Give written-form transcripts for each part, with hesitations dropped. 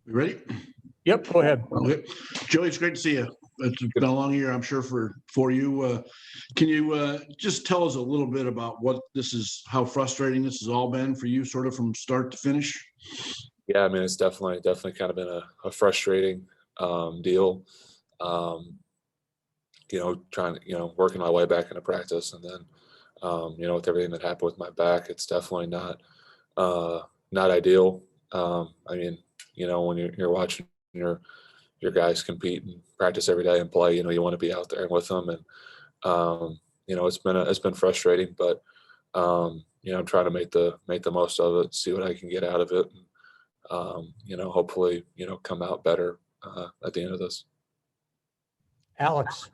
You ready? Yep, go ahead. Okay. Joey, it's great to see you. It's been a long year, I'm sure, for you. Can you just tell us a little bit about what this is, how frustrating this has all been for you, sort of from start to finish? Yeah, I mean, it's definitely kind of been a frustrating deal. Um, trying to, working my way back into practice, and then, with everything that happened with my back, it's definitely not ideal. I mean, when you're watching your guys compete and practice every day and play, you want to be out there with them, and it's been frustrating, but I'm trying to make the most of it, see what I can get out of it, and hopefully, come out better at the end of this. Alex.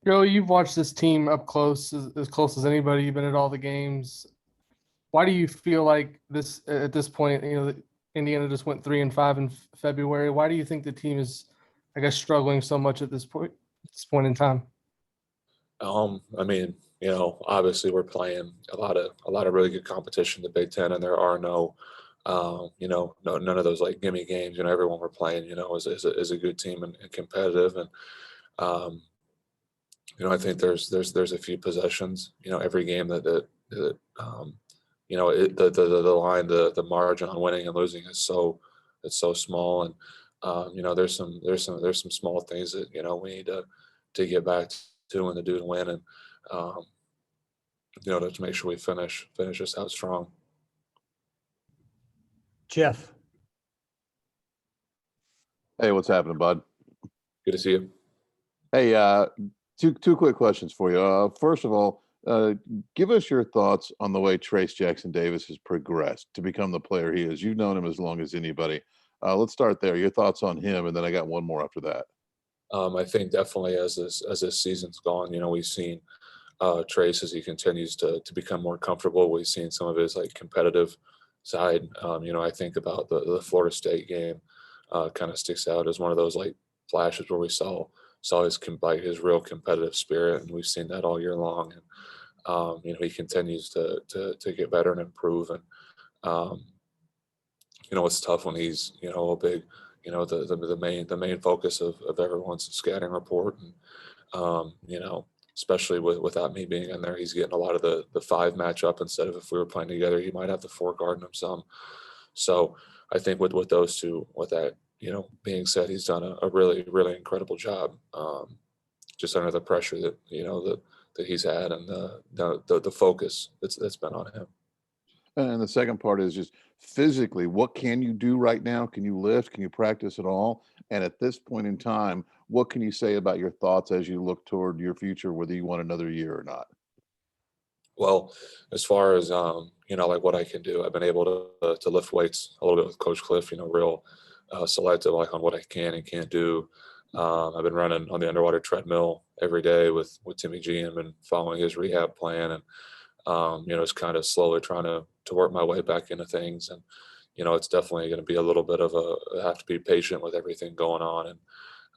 Joe, you've watched this team up close as anybody. You've been at all the games. Why do you feel like this at this point? Indiana just went 3-5 in February. Why do you think the team is, I guess, struggling so much at this point in time? I mean, obviously we're playing a lot of really good competition in the Big Ten, and there are no, none of those like gimme games. Everyone we're playing, is a good team and competitive, and I think there's a few possessions, every game that the line, the margin on winning and losing is so small, and there's some small things that we need to get back to and to do to win, and to make sure we finish this out strong. Jeff. Hey, what's happening, bud? Good to see you. Hey, two quick questions for you. First of all, give us your thoughts on the way Trayce Jackson-Davis has progressed to become the player he is. You've known him as long as anybody. Let's start there. Your thoughts on him, and then I got one more after that. I think definitely as this season's gone, we've seen Trayce as he continues to become more comfortable. We've seen some of his like competitive side. I think about the Florida State game kind of sticks out as one of those like flashes where we saw his real competitive spirit, and we've seen that all year long. And he continues to get better and improve. And it's tough when he's a big the main focus of everyone's scouting report, and especially without me being in there, he's getting a lot of the 5 matchup instead of, if we were playing together, he might have the 4 guarding him some. So I think with those two, with that being said, he's done a really, really incredible job, just under the pressure that that he's had, and the focus that's been on him. And the second part is just physically, what can you do right now? Can you lift? Can you practice at all? And at this point in time, what can you say about your thoughts as you look toward your future, whether you want another year or not? Well, as far as like what I can do, I've been able to lift weights a little bit with Coach Cliff. Real selective like on what I can and can't do. I've been running on the underwater treadmill every day with Timmy G, and been following his rehab plan, and it's kind of slowly trying to work my way back into things. And it's definitely going to be a little bit of I have to be patient with everything going on,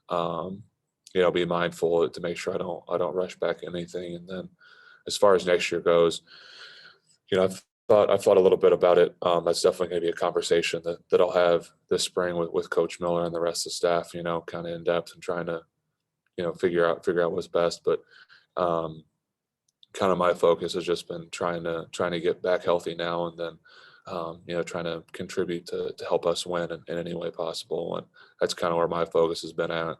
and be mindful to make sure I don't rush back anything. And then as far as next year goes, I've thought a little bit about it. That's definitely going to be a conversation that I'll have this spring with Coach Miller and the rest of the staff, kind of in depth, and trying to, figure out what's best. But kind of my focus has just been trying to get back healthy now, and then, trying to contribute to help us win in any way possible. And that's kind of where my focus has been at.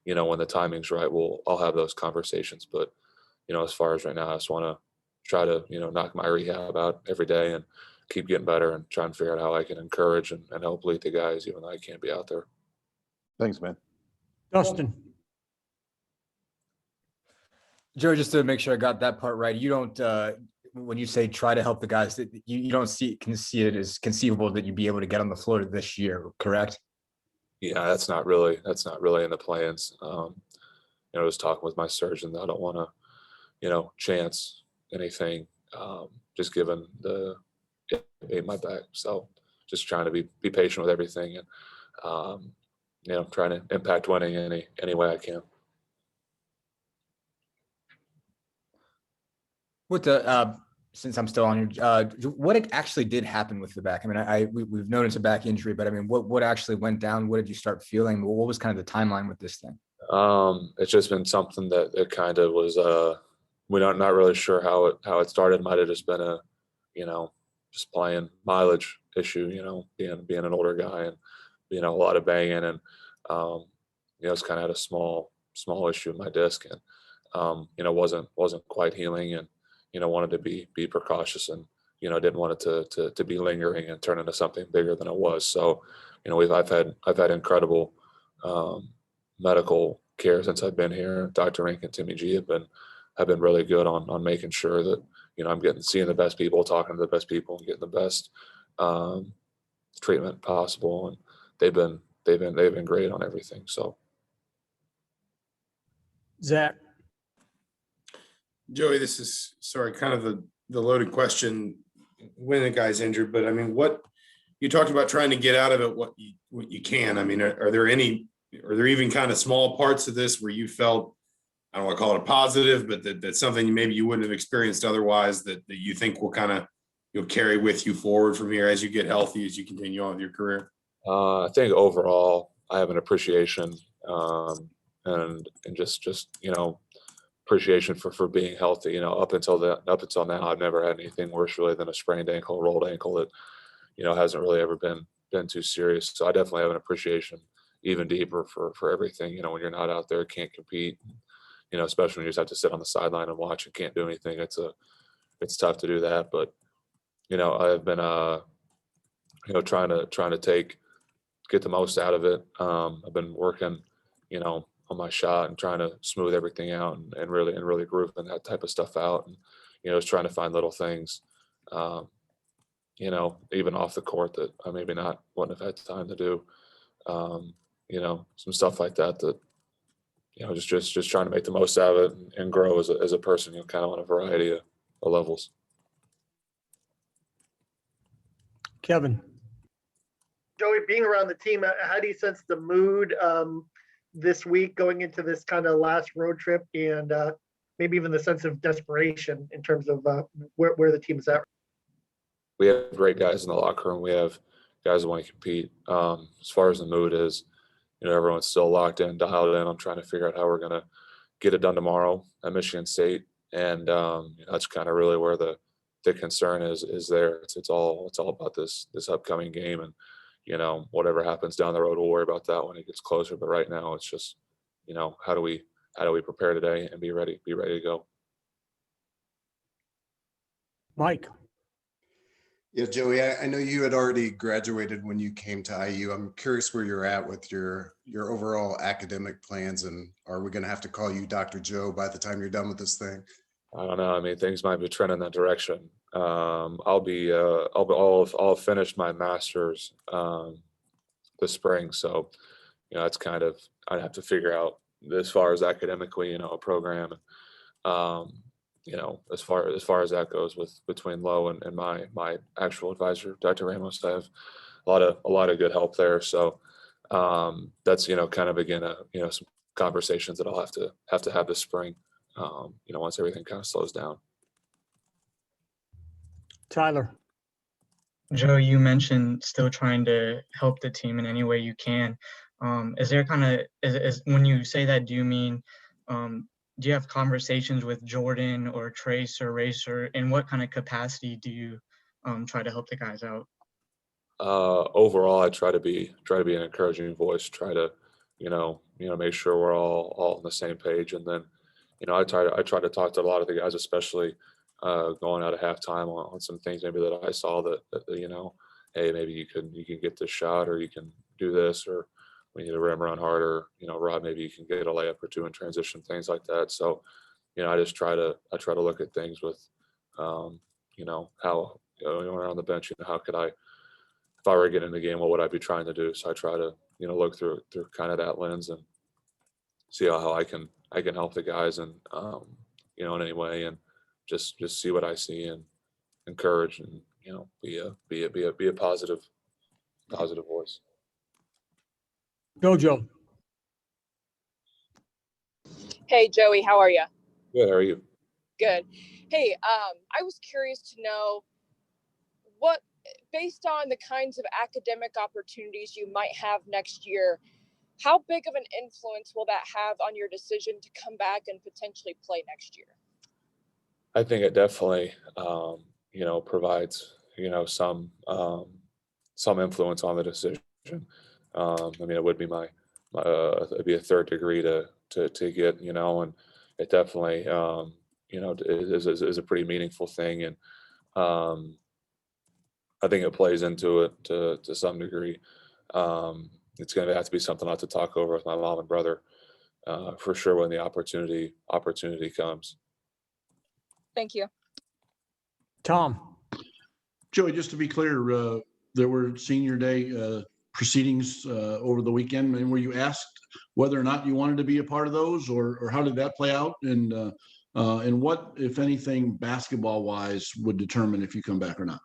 When the timing's right, I'll have those conversations. But, as far as right now, I just want to try to, knock my rehab out every day and keep getting better, and try and figure out how I can encourage and help lead the guys, even though I can't be out there. Thanks, man. Dustin. Joe, just to make sure I got that part right, you don't, when you say try to help the guys, that you don't can see it as conceivable that you'd be able to get on the floor this year, correct? Yeah, that's not really in the plans. I was talking with my surgeon. I don't want to, chance anything, just given the pain my back. So just trying to be patient with everything, and trying to impact winning any way I can. With the since I'm still on here, what actually did happen with the back? I mean, we've known it's a back injury, but I mean, what actually went down? What did you start feeling? What was kind of the timeline with this thing? It's just been something that it kind of was. We're not really sure how it started. Might have just been a, just playing mileage issue. Being an older guy and a lot of banging and it's kind of had a small issue in my disc and wasn't quite healing and wanted to be precautious and didn't want it to be lingering and turn into something bigger than it was. So I've had incredible medical care since I've been here. Dr. Rink and Timmy G have been really good on making sure that I'm seeing the best people, talking to the best people, and getting the best treatment possible. And they've been great on everything. So, Zach. Joey, this is kind of the loaded question when the guy's injured, but I mean, what you talked about trying to get out of it, what you can. I mean, are there even kind of small parts of this where you felt, I don't want to call it a positive, but that's something maybe you wouldn't have experienced otherwise that you think will kind of you'll carry with you forward from here as you get healthy, as you continue on with your career? I think overall I have an appreciation and just appreciation for being healthy. Up until now, I've never had anything worse really than a sprained ankle, rolled ankle that hasn't really ever been too serious. So I definitely have an appreciation even deeper for everything. When you're not out there, can't compete. Especially when you just have to sit on the sideline and watch and can't do anything. It's tough to do that. But I've been trying to get the most out of it. I've been working on my shot and trying to smooth everything out and really grooving that type of stuff out and just trying to find little things even off the court that I maybe wouldn't have had time to do. Some stuff like that just trying to make the most out of it and grow as a person, kind of on a variety of levels. Kevin. Joey, being around the team, how do you sense the mood this week going into this kind of last road trip and maybe even the sense of desperation in terms of where the team is at? We have great guys in the locker room. We have guys that want to compete. As far as the mood is, everyone's still locked in, dialed in. I'm trying to figure out how we're going to get it done tomorrow at Michigan State. And that's kind of really where the concern is there. It's all about this upcoming game. And, whatever happens down the road, we'll worry about that when it gets closer. But right now it's just, how do we prepare today and be ready to go? Mike. Yeah, Joey, I know you had already graduated when you came to IU. I'm curious where you're at with your overall academic plans, and are we going to have to call you Dr. Joe by the time you're done with this thing? I don't know. I mean, things might be trending that direction. I'll finish my master's this spring, so it's kind of I'd have to figure out as far as academically, a program. As far as that goes between Lowe and my actual advisor, Dr. Ramos, I have a lot of good help there. So that's kind of again some conversations that I'll have to have this spring. Once everything kind of slows down. Tyler. Joe, you mentioned still trying to help the team in any way you can. Is there when you say that, do you mean do you have conversations with Jordan or Trace or Racer? In what kind of capacity do you try to help the guys out? Overall, I try to be an encouraging voice. Try to, make sure we're all on the same page. And then, I try to talk to a lot of the guys, especially going out of halftime on some things maybe that I saw that hey, maybe you can get this shot, or you can do this, or we need a rim run harder. Rod, maybe you can get a layup or two in transition, things like that. So, I try to look at things with, how, when we're on the bench, how could I, if I were getting in the game, what would I be trying to do? So I try to, look through kind of that lens and see how I can help the guys and, in any way, and just see what I see and encourage and, be a positive voice. Go, Joe. Hey, Joey, how are you? Good. How are you? Good. Hey, I was curious to know what, based on the kinds of academic opportunities you might have next year, how big of an influence will that have on your decision to come back and potentially play next year? I think it definitely, provides, some influence on the decision. I mean, it would be it'd be a third degree to get, and it definitely, is a pretty meaningful thing. And I think it plays into it to some degree. It's going to have to be something I have to talk over with my mom and brother for sure when the opportunity comes. Thank you. Tom, Joey, just to be clear, there were senior day proceedings over the weekend, and were you asked whether or not you wanted to be a part of those, or how did that play out? And what, if anything, basketball wise, would determine if you come back or not?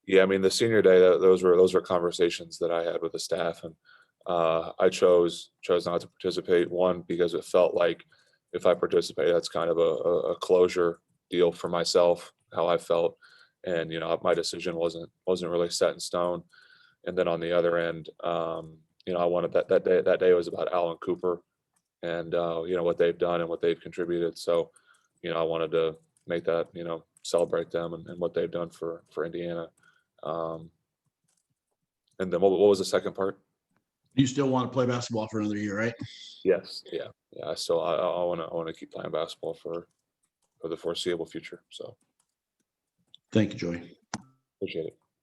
Yeah, I mean, the senior day, those were conversations that I had with the staff, and I chose not to participate. One, because it felt like if I participate, that's kind of a closure deal for myself, how I felt, and my decision wasn't really set in stone. And then on the other end, I wanted that day was about Alan Cooper, and what they've done and what they've contributed. So, I wanted to make that celebrate them and what they've done for Indiana. And then what was the second part? You still want to play basketball for another year, right? Yes. Yeah. I want to keep playing basketball for the foreseeable future. So Thank you, Joey. appreciate it.